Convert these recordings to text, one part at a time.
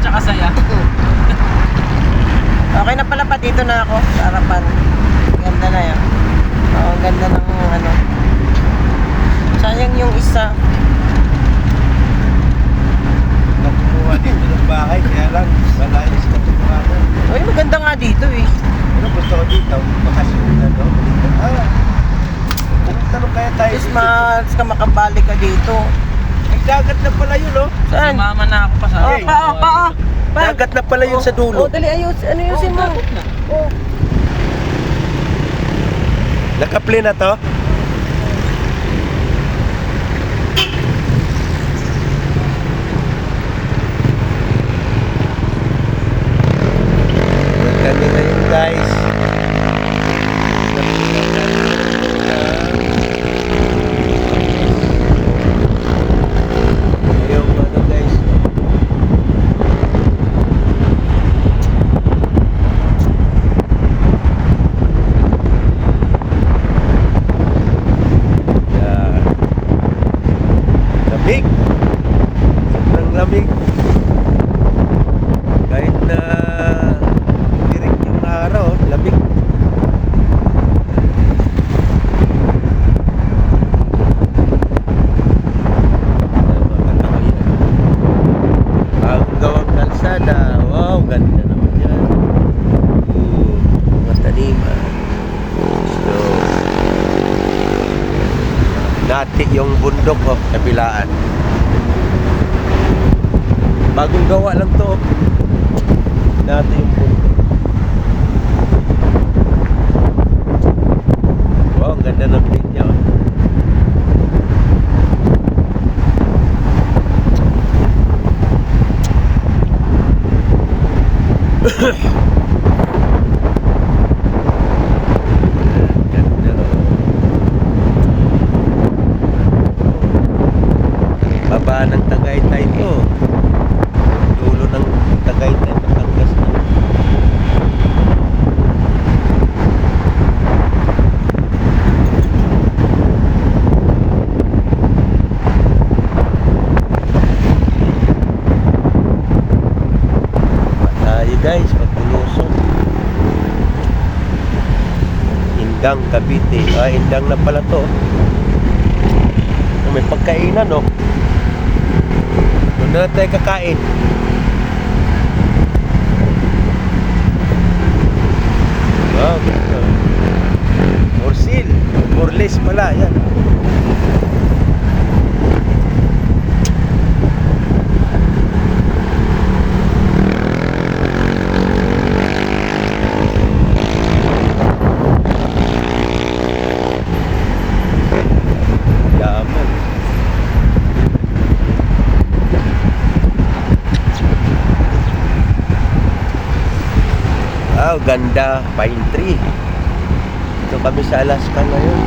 tsaka saya. Okay na pala pa, dito na ako sa harapan. Ganda na yan. Oo, ganda ng ano. Sayang yung isa. Nakukuha dito ng bahay, kaya lang malayos na pagkakata. Uy, maganda nga dito eh. Pero gusto ko dito, makasyon na no? Pumunta kaya tayo Is dito. mas ka makabalik ka dito. May dagat na pala yun, oh. Saan? Mama na ako pa sa Oh, pa. Dagat na pala yun sa dulo. Oh, dali ayos. Ano yung mo? Oh. Naka-play na to? Kami na yun, guys. Yung ano, guys. Yeah. Lamig. Sobrang lamig. Kahit na tirik yung araw, lamig. Bagong gawang kalsada. Wow, ganda naman yan. Mga taniman. So, dati yung bundok, kabilaan. Bagong gawa lang to. Dati yung bundok. Wow, ang ganda ng linya. Ganda. Baba ng Tagaytay to. Dulo ng Tagaytay, Batangas na. Tayo guys, pagpulusok. Indang, Cavite. Indang na pala to. May pagkainan, no? Doon na tayo kakain. Wow, ganda. Morsil. Morles pala, yan. Yaman. Wow, ganda. Pine tree. Ito kami sa Alaska ngayon.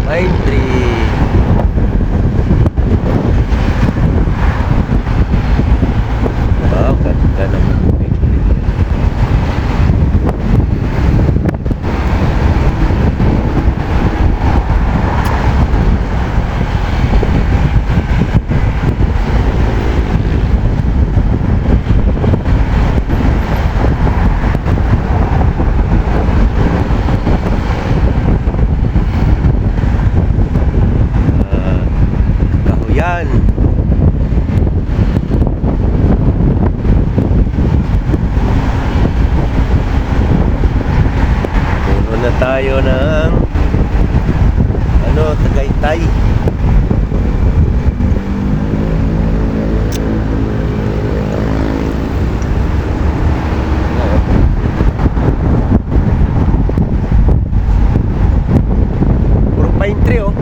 Pine tree. Wow, ganda naman. Pine tree. Kahuyan. Puno na tayo ng Tagaytay. Puro pine tree, oh.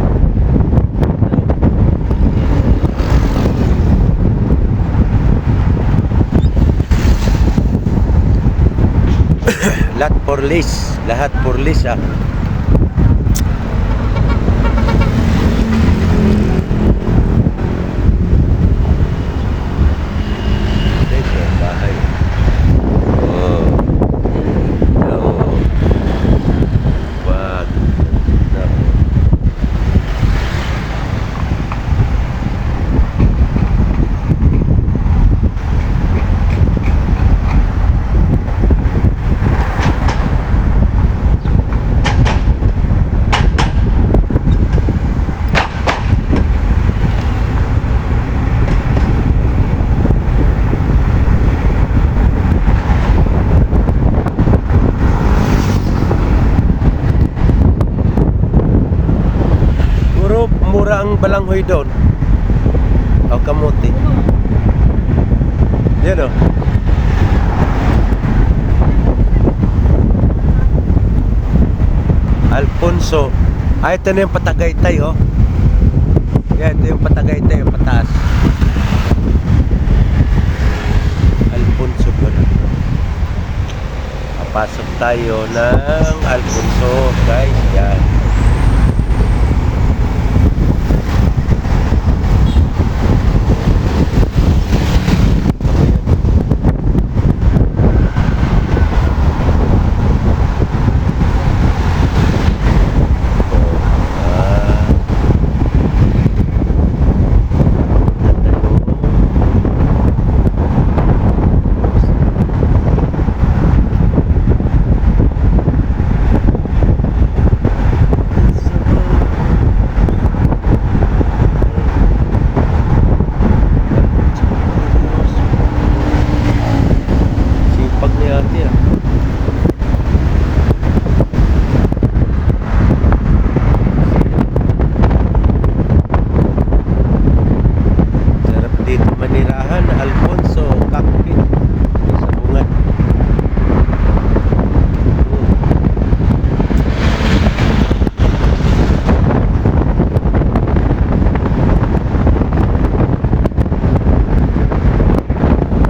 Lahat for lease. Lahat for lease, ah. Ito, bahay. Oh. Oh. Wag. No. yung balanghoy doon? O kamote? Yan o. Alfonso. Ah, ito na yung Patagaytay, oh. Yan, ito yung Patagaytay, yung pataas. Alfonso pa na. Papasok tayo ng Alfonso, guys. Yan. Sipag ni ate, ah. Sarap dito manirahan, Alfonso, Kakpit, sa bungat.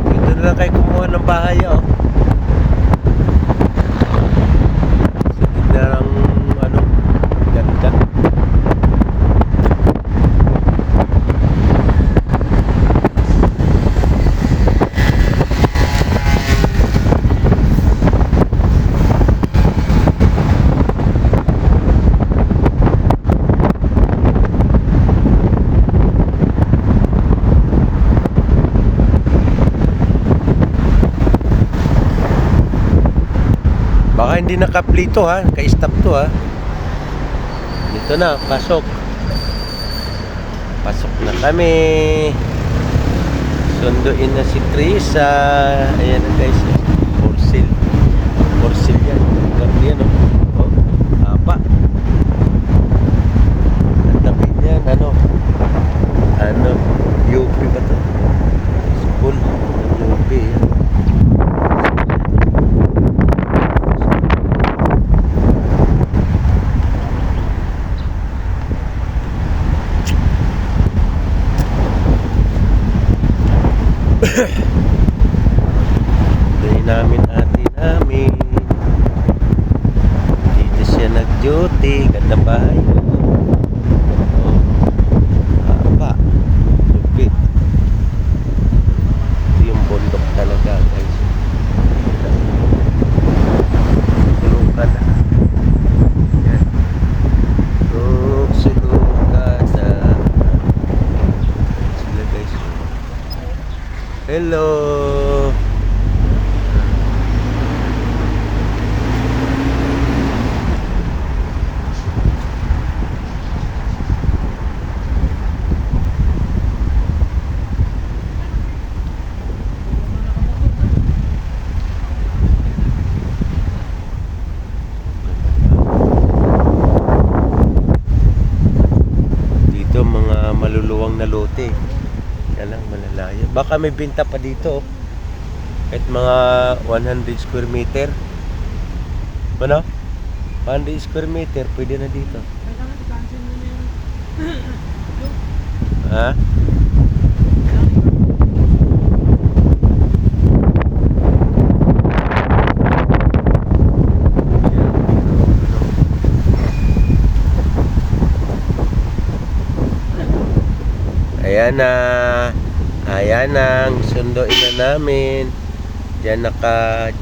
Dito na lang kayo kumuha ng bahay, oh. Sa gitna ng ano, ganda. Baka hindi nakaplito, ha, naka-stop to, ha. Dito na, pasok. Pasok na kami. Sunduin na si Trisa. Ayan na, guys. For sale. For sale yan. Ganda yan, oh. Oh, haba. Ang tabi niyan, ano, UP ba to? School. UP, yan. Day namin ate namin. Dito siya nag-duty. Ganda bahay. Oh, haba. Lupit. Ito yung bundok talaga, guys. Tulukan na. Yan. Tulukan na. Sila, guys. Hello. Dito mga maluluwang na lote. Yan lang, malalayo. Baka may binta pa dito, oh. Kahit mga 100 square meter. Ano? 100 square meter, pwede na dito. Ha? Ayan na. Ayan na. Sunduin na namin. Diyan naka-duty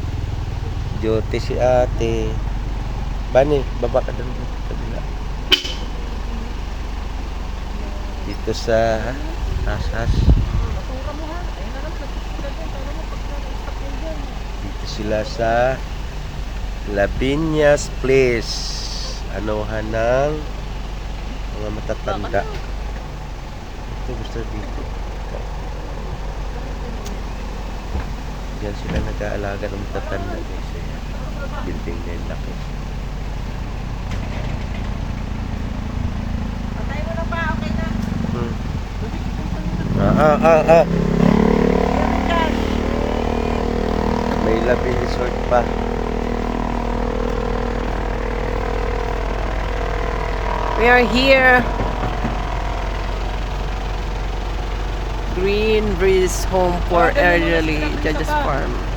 si ate. Bani, baba ka doon. Dito sa Asas. Dito sila sa Labinyas Place. Anuhan ng mga matatanda. Ito gusto dito. Diyan sila nag-aalaga ng matatanda, guys. Building na yung laki. Patay mo na pa, okay na. May Labi Resort pa. We are here. Green Breeze Home for Elderly, Judges Farm.